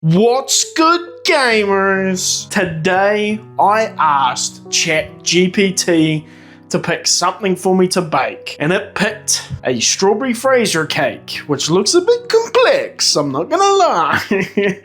What's good, gamers? Today I asked ChatGPT to pick something for me to bake, and it picked a Strawberry Fraisier Cake, which looks a bit complex, I'm not gonna lie.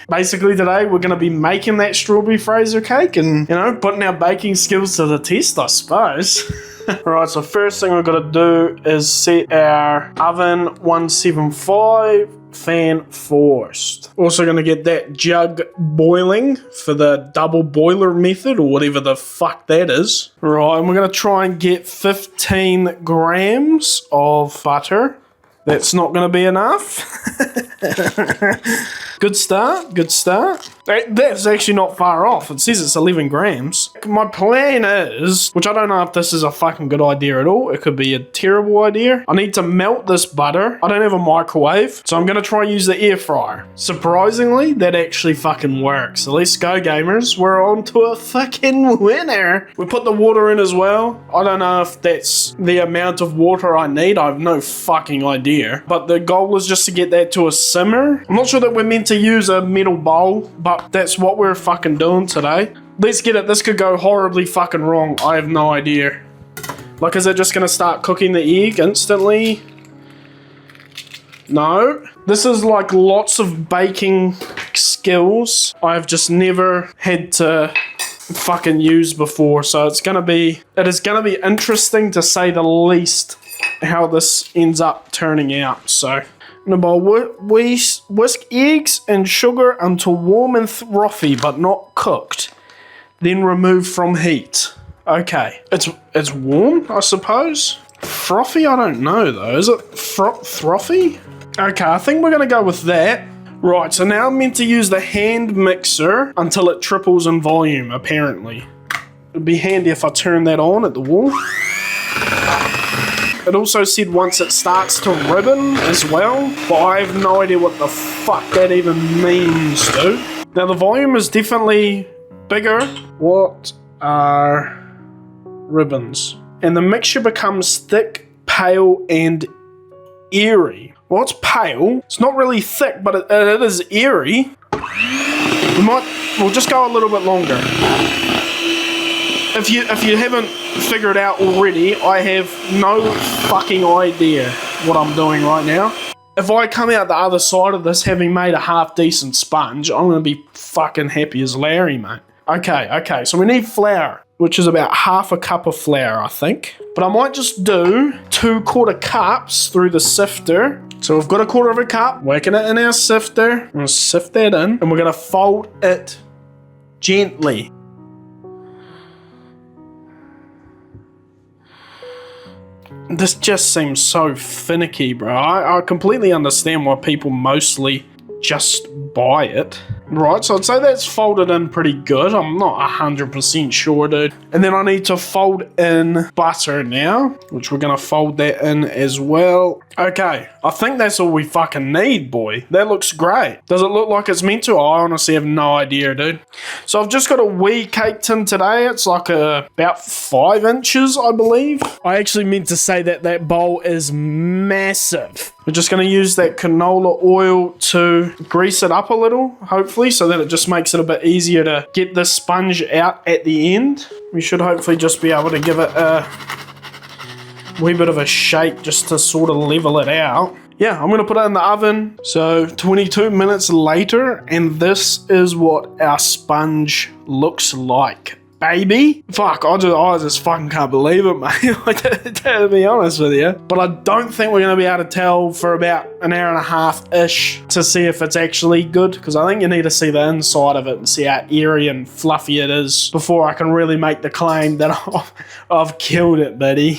Basically today we're gonna be making that Strawberry Fraisier Cake and, putting our baking skills to the test, I suppose. Alright, so first thing we've got to do is set our oven 175, fan forced. Also going to get that jug boiling for the double boiler method or whatever the fuck that is. Right, and we're going to try and get 15 grams of butter. That's not going to be enough. Good start, good start. That's actually not far off. It says it's 11 grams. My plan is, which I don't know if this is a fucking good idea at all. It could be a terrible idea. I need to melt this butter. I don't have a microwave, so I'm going to try and use the air fryer. Surprisingly, that actually fucking works. So let's go, gamers. We're on to a fucking winner. We put the water in as well. I don't know if that's the amount of water I need. I have no fucking idea. But the goal is just to get that to a simmer. I'm not sure that we're meant to use a metal bowl, but that's what we're fucking doing today. Let's get it. This could go horribly fucking wrong. I have no idea. Like, is it just gonna start cooking the egg instantly? No. This is like lots of baking skills I've just never had to fucking use before, so it is gonna be interesting to say the least how this ends up turning out. So in a bowl, whisk eggs and sugar until warm and frothy but not cooked. Then remove from heat. Okay, it's warm, I suppose. Frothy, I don't know though. Is it frothy? Okay, I think we're gonna go with that. Right, so now I'm meant to use the hand mixer until it triples in volume, apparently. It'd be handy if I turn that on at the wall. It also said once it starts to ribbon as well, but I have no idea what the fuck that even means, dude. Now the volume is definitely bigger. What are ribbons? And the mixture becomes thick, pale, and airy. Well, it's pale. It's not really thick, but it is airy. We'll just go a little bit longer. If you haven't figured out already, I have no fucking idea what I'm doing right now. If I come out the other side of this having made a half decent sponge, I'm gonna be fucking happy as Larry, mate. Okay, so we need flour, which is about half a cup of flour, I think. But I might just do 2 quarter cups through the sifter. So we've got a quarter of a cup, whacking it in our sifter. I'm gonna sift that in, and we're gonna fold it gently. This just seems so finicky, bro. I completely understand why people mostly just buy it. Right, so I'd say that's folded in pretty good. I'm not 100% sure, dude. And then I need to fold in butter now, which we're gonna fold that in as well. Okay, I think that's all we fucking need, boy. That looks great. Does it look like it's meant to? I honestly have no idea, dude. So I've just got a wee cake tin today. It's like about 5 inches, I believe. I actually meant to say that that bowl is massive. We're just going to use that canola oil to grease it up a little, hopefully, so that it just makes it a bit easier to get the sponge out at the end. We should hopefully just be able to give it a wee bit of a shake just to sort of level it out. Yeah, I'm going to put it in the oven. So 22 minutes later, and this is what our sponge looks like. Baby. Fuck, I just fucking can't believe it, mate. To be honest with you. But I don't think we're going to be able to tell for about an hour and a half-ish to see if it's actually good, because I think you need to see the inside of it and see how airy and fluffy it is before I can really make the claim that I've killed it, buddy.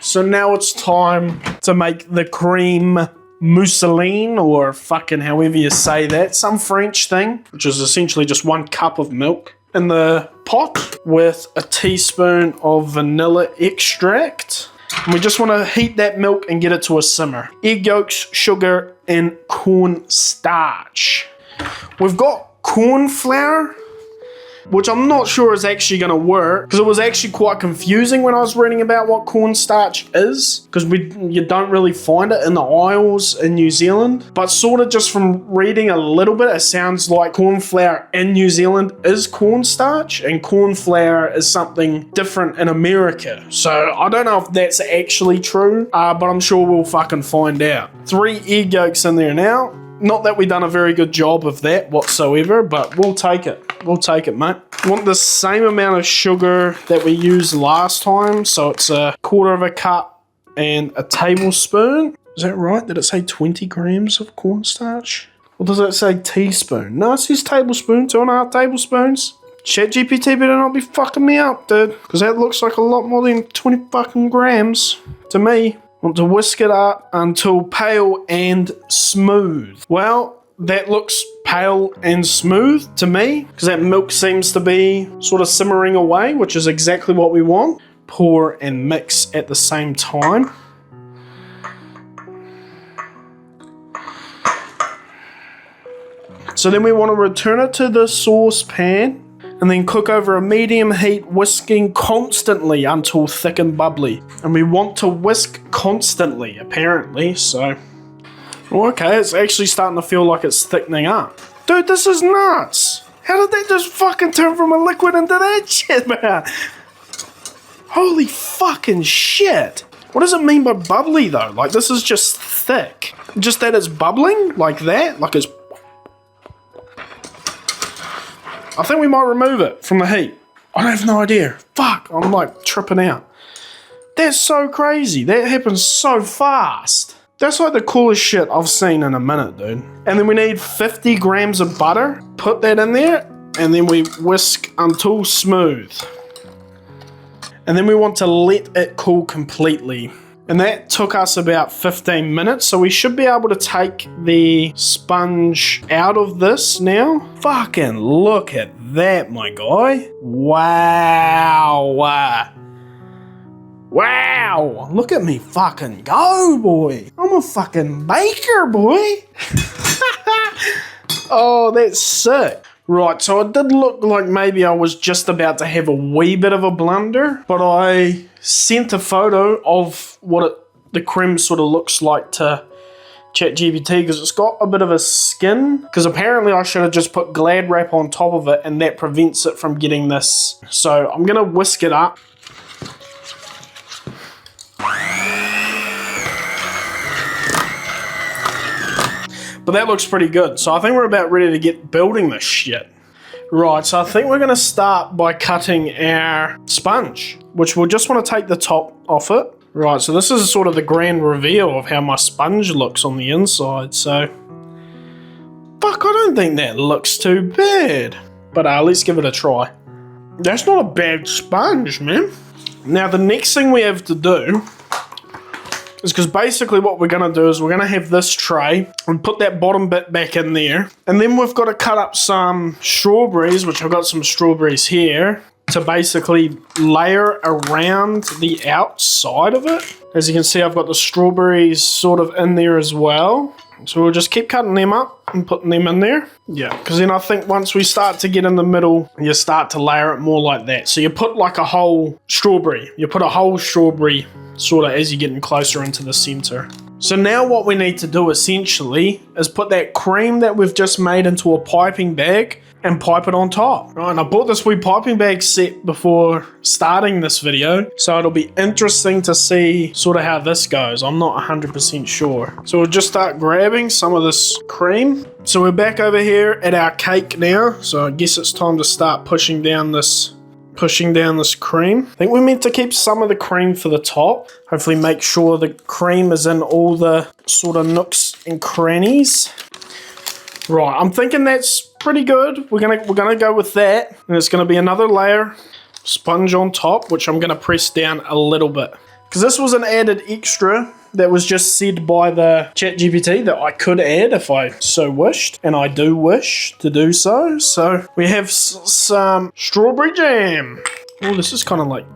So now it's time to make the cream mousseline, or fucking however you say that. Some French thing, which is essentially just 1 cup of milk in the pot with a teaspoon of vanilla extract. And we just want to heat that milk and get it to a simmer. Egg yolks, sugar, and corn starch. We've got corn flour, which I'm not sure is actually going to work, because it was actually quite confusing when I was reading about what cornstarch is, because you don't really find it in the aisles in New Zealand, but sort of just from reading a little bit, it sounds like corn flour in New Zealand is cornstarch, and corn flour is something different in America. So I don't know if that's actually true, but I'm sure we'll fucking find out. 3 egg yolks in there now. Not that we've done a very good job of that whatsoever, but we'll take it. We'll take it, mate. Want the same amount of sugar that we used last time, so it's a 1/4 cup and a tablespoon. Is that right? Did it say 20 grams of cornstarch? Or does it say teaspoon? No, it says tablespoon, 2.5 tablespoons. ChatGPT better not be fucking me up, dude, because that looks like a lot more than 20 fucking grams to me. Want to whisk it up until pale and smooth. Well, that looks pale and smooth to me, because that milk seems to be sort of simmering away, which is exactly what we want. Pour and mix at the same time. So then we want to return it to the saucepan and then cook over a medium heat, whisking constantly until thick and bubbly. And we want to whisk constantly, apparently, so... Okay, it's actually starting to feel like it's thickening up. Dude, this is nuts! How did that just fucking turn from a liquid into that shit, man? Holy fucking shit! What does it mean by bubbly, though? Like, this is just thick. Just that it's bubbling? Like that? Like it's... I think we might remove it from the heat. I have no idea. Fuck, I'm like tripping out. That's so crazy. That happens so fast. That's like the coolest shit I've seen in a minute, dude. And then we need 50 grams of butter. Put that in there, and then we whisk until smooth. And then we want to let it cool completely. And that took us about 15 minutes, so we should be able to take the sponge out of this now. Fucking look at that, my guy. Wow. Wow. Look at me fucking go, boy. I'm a fucking baker, boy. Oh, that's sick. Right, so it did look like maybe I was just about to have a wee bit of a blunder, but I sent a photo of what the cream sort of looks like to ChatGPT, because it's got a bit of a skin, because apparently I should have just put Glad wrap on top of it, and that prevents it from getting this. So I'm going to whisk it up. But that looks pretty good. So I think we're about ready to get building this shit. Right, so I think we're going to start by cutting our sponge, which we'll just want to take the top off it. Right, so this is sort of the grand reveal of how my sponge looks on the inside. So, fuck, I don't think that looks too bad. But let's give it a try. That's not a bad sponge, man. Now, the next thing we have to do is, because basically what we're going to do is we're going to have this tray and put that bottom bit back in there. And then we've got to cut up some strawberries, which I've got some strawberries here, to basically layer around the outside of it. As you can see, I've got the strawberries sort of in there as well. So we'll just keep cutting them up and putting them in there. Yeah, because then I think once we start to get in the middle, you start to layer it more like that. So you put like a whole strawberry. You put a whole strawberry sort of as you're getting closer into the center. So now what we need to do essentially is put that cream that we've just made into a piping bag and pipe it on top. Right, and I bought this wee piping bag set before starting this video, so it'll be interesting to see sort of how this goes. I'm not 100% sure. So we'll just start grabbing some of this cream. So we're back over here at our cake now, so I guess it's time to start pushing down this cream. I think we're meant to keep some of the cream for the top. Hopefully make sure the cream is in all the sort of nooks and crannies. Right, I'm thinking that's pretty good. We're gonna go with that, and it's gonna be another layer sponge on top, which I'm gonna press down a little bit, because this was an added extra that was just said by the ChatGPT that I could add if I so wished, and I do wish to do so. So we have some strawberry jam. Oh, this is kind of like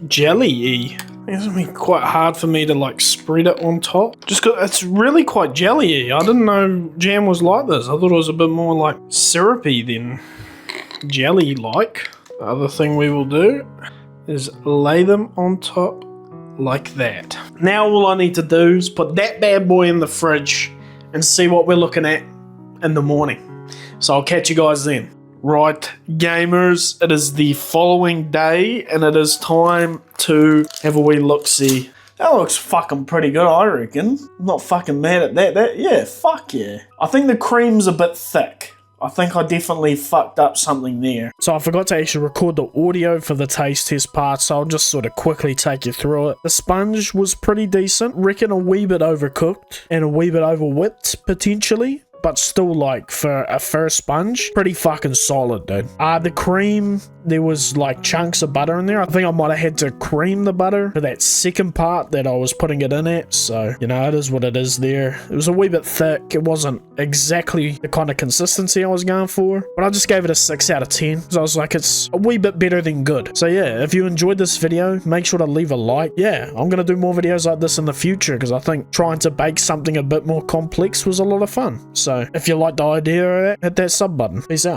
jelly-y. It's gonna be quite hard for me to like spread it on top, just because it's really quite jelly-y. I didn't know jam was like this. I thought it was a bit more like syrupy than jelly-like. The other thing we will do is lay them on top like that. Now all I need to do is put that bad boy in the fridge and see what we're looking at in the morning. So I'll catch you guys then. Right, gamers, it is the following day and it is time to have a wee look-see. That looks fucking pretty good, I reckon. I'm not fucking mad at that. Yeah, fuck yeah. I think the cream's a bit thick. I think I definitely fucked up something there. So I forgot to actually record the audio for the taste test part, so I'll just sort of quickly take you through it. The sponge was pretty decent. Reckon a wee bit overcooked and a wee bit overwhipped, potentially. But still, like, for a first sponge, pretty fucking solid, dude. The cream, there was, like, chunks of butter in there. I think I might have had to cream the butter for that second part that I was putting it in at. So, you know, it is what it is there. It was a wee bit thick. It wasn't exactly the kind of consistency I was going for. But I just gave it a 6 out of 10. So I was like, it's a wee bit better than good. So, yeah, if you enjoyed this video, make sure to leave a like. Yeah, I'm going to do more videos like this in the future because I think trying to bake something a bit more complex was a lot of fun. So if you like the idea of that, hit that sub button. Peace out.